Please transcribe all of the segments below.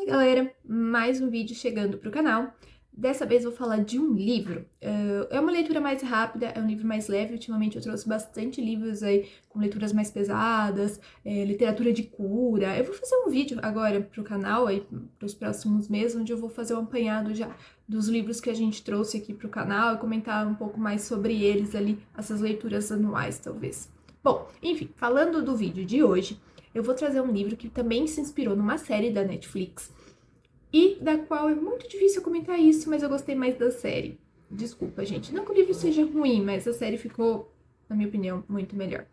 Fala galera, mais um vídeo chegando pro canal. Dessa vez vou falar de um livro. É uma leitura mais rápida, é um livro mais leve. Ultimamente eu trouxe bastante livros aí com leituras mais pesadas, literatura de cura. Eu vou fazer um vídeo agora pro canal, aí pros próximos meses, onde eu vou fazer um apanhado já dos livros que a gente trouxe aqui pro canal e comentar um pouco mais sobre eles ali, essas leituras anuais talvez. Bom, enfim, falando do vídeo de hoje, eu vou trazer um livro que também se inspirou numa série da Netflix e da qual é muito difícil comentar isso, mas eu gostei mais da série. Desculpa, gente. Não que o livro seja ruim, mas a série ficou, na minha opinião, muito melhor.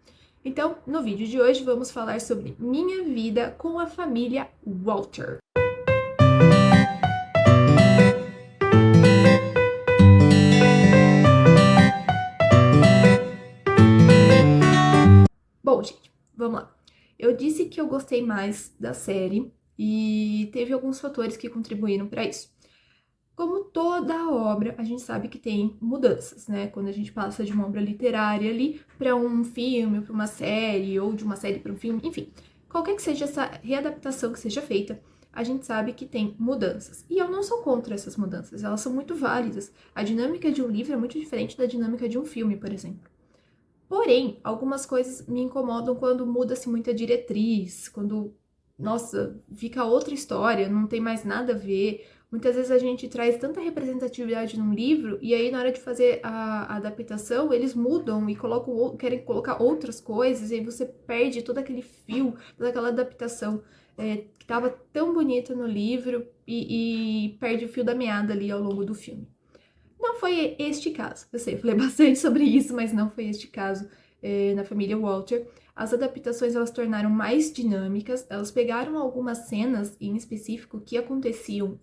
Então, no vídeo de hoje, vamos falar sobre Minha Vida com a Família Walter. Bom, gente, vamos lá. Eu disse que eu gostei mais da série e teve alguns fatores que contribuíram para isso. Como toda obra, a gente sabe que tem mudanças, né? Quando a gente passa de uma obra literária ali para um filme, para uma série, ou de uma série para um filme, enfim, qualquer que seja essa readaptação que seja feita, a gente sabe que tem mudanças. E eu não sou contra essas mudanças, elas são muito válidas. A dinâmica de um livro é muito diferente da dinâmica de um filme, por exemplo. Porém, algumas coisas me incomodam quando muda-se muita diretriz, quando, nossa, fica outra história, não tem mais nada a ver. Muitas vezes a gente traz tanta representatividade num livro e aí na hora de fazer a adaptação eles mudam e querem colocar outras coisas e aí você perde todo aquele fio, toda aquela adaptação que estava tão bonita no livro e perde o fio da meada ali ao longo do filme. Não foi este caso. Eu sei, falei bastante sobre isso, mas não foi este caso na família Walter. As adaptações elas tornaram mais dinâmicas, elas pegaram algumas cenas em específico que aconteciam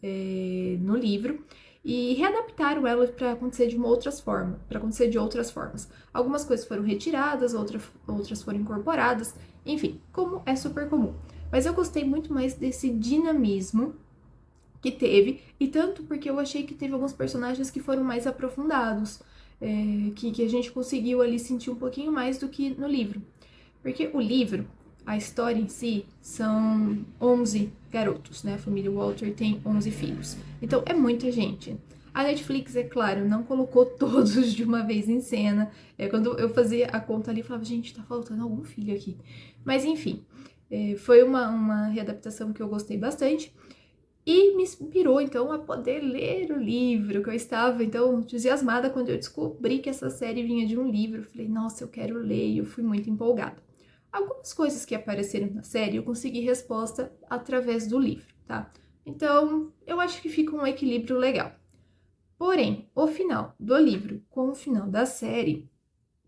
no livro e readaptaram elas para acontecer de uma outra forma, para acontecer de outras formas. Algumas coisas foram retiradas, outras foram incorporadas, enfim, como é super comum. Mas eu gostei muito mais desse dinamismo que teve, e tanto porque eu achei que teve alguns personagens que foram mais aprofundados, que a gente conseguiu ali sentir um pouquinho mais do que no livro. Porque o livro, a história em si, são 11 garotos, né? A família Walter tem 11 filhos. Então é muita gente. A Netflix, é claro, não colocou todos de uma vez em cena. Quando eu fazia a conta ali, eu falava, gente, tá faltando algum filho aqui. Mas enfim, foi uma readaptação que eu gostei bastante. E me inspirou, então, a poder ler o livro, que eu estava, então, entusiasmada quando eu descobri que essa série vinha de um livro. Eu falei, nossa, eu quero ler, e eu fui muito empolgada. Algumas coisas que apareceram na série, eu consegui resposta através do livro, tá? Então, eu acho que fica um equilíbrio legal. Porém, o final do livro com o final da série,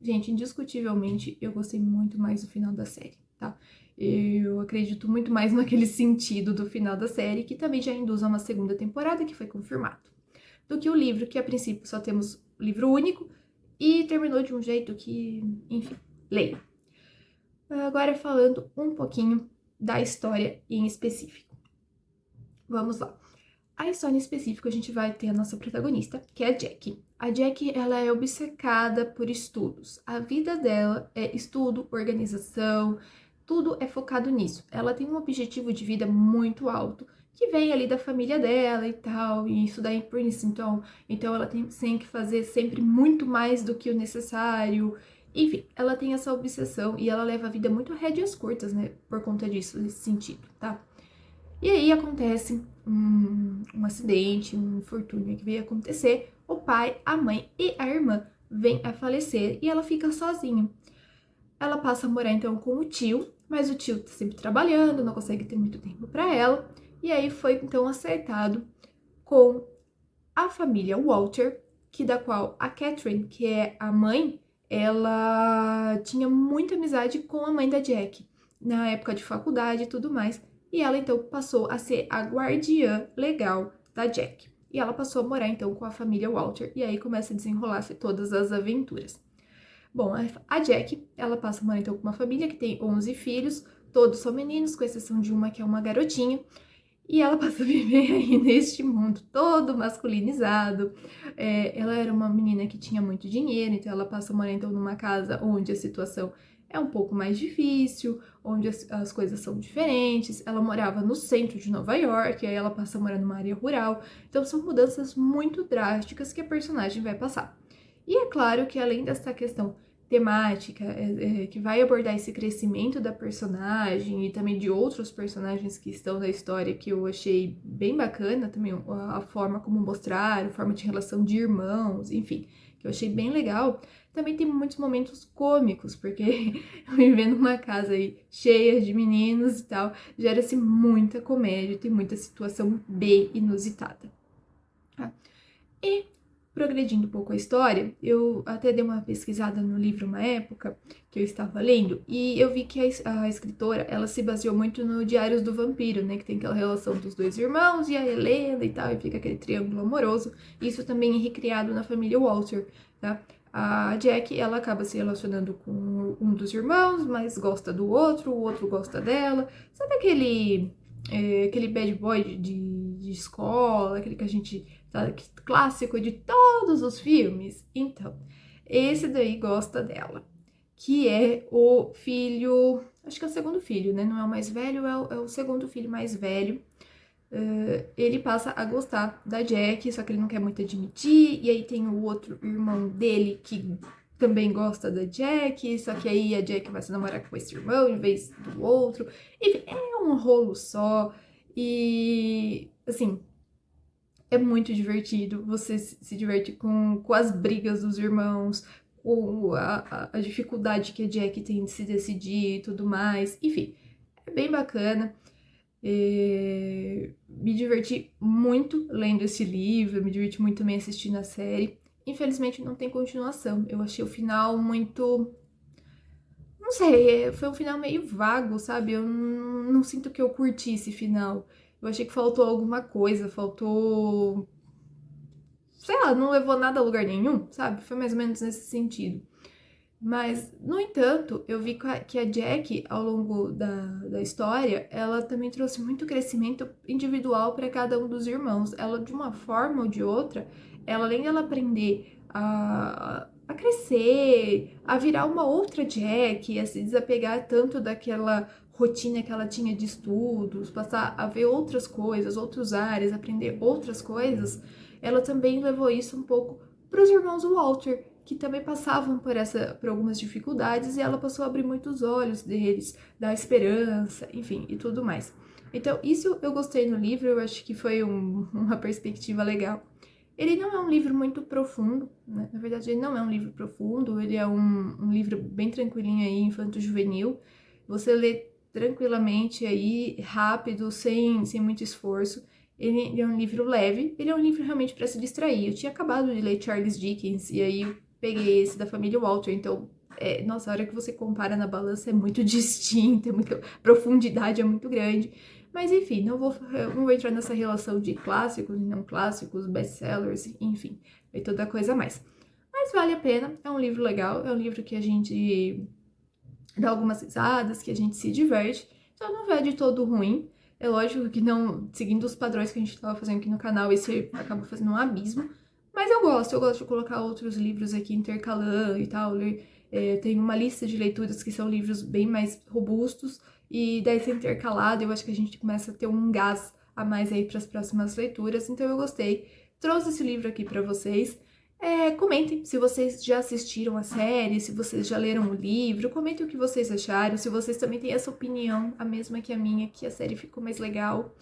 gente, indiscutivelmente, eu gostei muito mais do final da série, tá? Eu acredito muito mais naquele sentido do final da série, que também já induz a uma segunda temporada, que foi confirmado, do que o livro, que a princípio só temos livro único, e terminou de um jeito que, enfim, leia. Agora falando um pouquinho da história em específico. Vamos lá. A história em específico, a gente vai ter a nossa protagonista, que é a Jack. A Jack, ela é obcecada por estudos. A vida dela é estudo, organização, tudo é focado nisso. Ela tem um objetivo de vida muito alto, que vem ali da família dela e tal, e isso daí por isso. Então ela tem que fazer sempre muito mais do que o necessário. Enfim, ela tem essa obsessão e ela leva a vida muito a rédeas curtas, né, por conta disso, nesse sentido, tá? E aí acontece um acidente, um infortúnio que veio acontecer, o pai, a mãe e a irmã vêm a falecer e ela fica sozinha. Ela passa a morar então com o tio, mas o tio tá sempre trabalhando, não consegue ter muito tempo para ela, e aí foi então acertado com a família Walter, que da qual a Catherine, que é a mãe, ela tinha muita amizade com a mãe da Jack, na época de faculdade e tudo mais, e ela então passou a ser a guardiã legal da Jack. E ela passou a morar então com a família Walter, e aí começa a desenrolar-se todas as aventuras. Bom, a Jack, ela passa a morar então com uma família que tem 11 filhos, todos são meninos, com exceção de uma que é uma garotinha, e ela passa a viver aí neste mundo todo masculinizado. Ela era uma menina que tinha muito dinheiro, então ela passa a morar então numa casa onde a situação é um pouco mais difícil, onde as coisas são diferentes. Ela morava no centro de Nova York, aí ela passa a morar numa área rural. Então são mudanças muito drásticas que a personagem vai passar. E é claro que além dessa questão temática, que vai abordar esse crescimento da personagem e também de outros personagens que estão na história, que eu achei bem bacana também, a forma como mostrar, a forma de relação de irmãos, enfim, que eu achei bem legal. Também tem muitos momentos cômicos, porque vivendo numa casa aí cheia de meninos e tal, gera-se muita comédia, tem muita situação bem inusitada. Tá? E progredindo um pouco a história, eu até dei uma pesquisada no livro uma época que eu estava lendo e eu vi que a escritora, ela se baseou muito no Diários do Vampiro, né, que tem aquela relação dos dois irmãos e a Helena e tal, e fica aquele triângulo amoroso. Isso também é recriado na família Walter, tá? A Jack, ela acaba se relacionando com um dos irmãos, mas gosta do outro, o outro gosta dela. Sabe aquele bad boy de escola, aquele que a gente tá, clássico de todos os filmes? Então, esse daí gosta dela, que é o filho, acho que é o segundo filho, né? Não é o mais velho, é o segundo filho mais velho. Ele passa a gostar da Jack, só que ele não quer muito admitir, e aí tem o outro irmão dele que também gosta da Jack, só que aí a Jack vai se namorar com esse irmão em vez do outro. Enfim, é um rolo só, e assim, é muito divertido, você se diverte com as brigas dos irmãos, com a dificuldade que a Jack tem de se decidir e tudo mais, enfim, é bem bacana. Me diverti muito lendo esse livro, me diverti muito também assistindo a série. Infelizmente não tem continuação. Eu achei o final muito. Não sei, foi um final meio vago, sabe? Eu não sinto que eu curti esse final. Eu achei que faltou alguma coisa, faltou. Sei lá, não levou nada a lugar nenhum, sabe? Foi mais ou menos nesse sentido. Mas, no entanto, eu vi que a Jack, ao longo da história, ela também trouxe muito crescimento individual para cada um dos irmãos. Ela, de uma forma ou de outra, ela, além dela aprender a crescer, a virar uma outra Jack, a se desapegar tanto daquela rotina que ela tinha de estudos, passar a ver outras coisas, outras áreas, aprender outras coisas, ela também levou isso um pouco para os irmãos Walter, que também passavam por algumas dificuldades, e ela passou a abrir muitos olhos deles, dar esperança, enfim, e tudo mais. Então, isso eu gostei no livro, eu acho que foi uma perspectiva legal. Ele não é um livro muito profundo, né? Na verdade, ele não é um livro profundo, ele é um livro bem tranquilinho aí, infanto-juvenil. Você lê tranquilamente aí, rápido, sem muito esforço. Ele é um livro leve, ele é um livro realmente para se distrair. Eu tinha acabado de ler Charles Dickens, e aí peguei esse da família Walter, então, nossa, a hora que você compara na balança é muito distinta, a profundidade é muito grande. Mas enfim, não vou entrar nessa relação de clássicos e não clássicos, best-sellers, enfim, e toda coisa a mais. Mas vale a pena, é um livro legal, é um livro que a gente dá algumas risadas, que a gente se diverte, então não é de todo ruim. É lógico que não, seguindo os padrões que a gente estava fazendo aqui no canal, esse acaba fazendo um abismo, mas eu gosto de colocar outros livros aqui intercalando e tal. Tem uma lista de leituras que são livros bem mais robustos, e daí ser intercalado, eu acho que a gente começa a ter um gás a mais aí para as próximas leituras, então eu gostei. Trouxe esse livro aqui para vocês. Comentem se vocês já assistiram a série, se vocês já leram o livro, comentem o que vocês acharam, se vocês também têm essa opinião, a mesma que a minha, que a série ficou mais legal.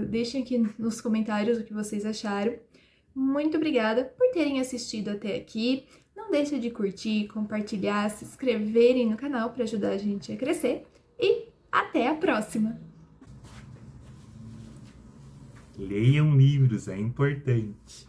Deixem aqui nos comentários o que vocês acharam. Muito obrigada por terem assistido até aqui. Não deixe de curtir, compartilhar, se inscreverem no canal para ajudar a gente a crescer. E até a próxima! Leiam livros, é importante.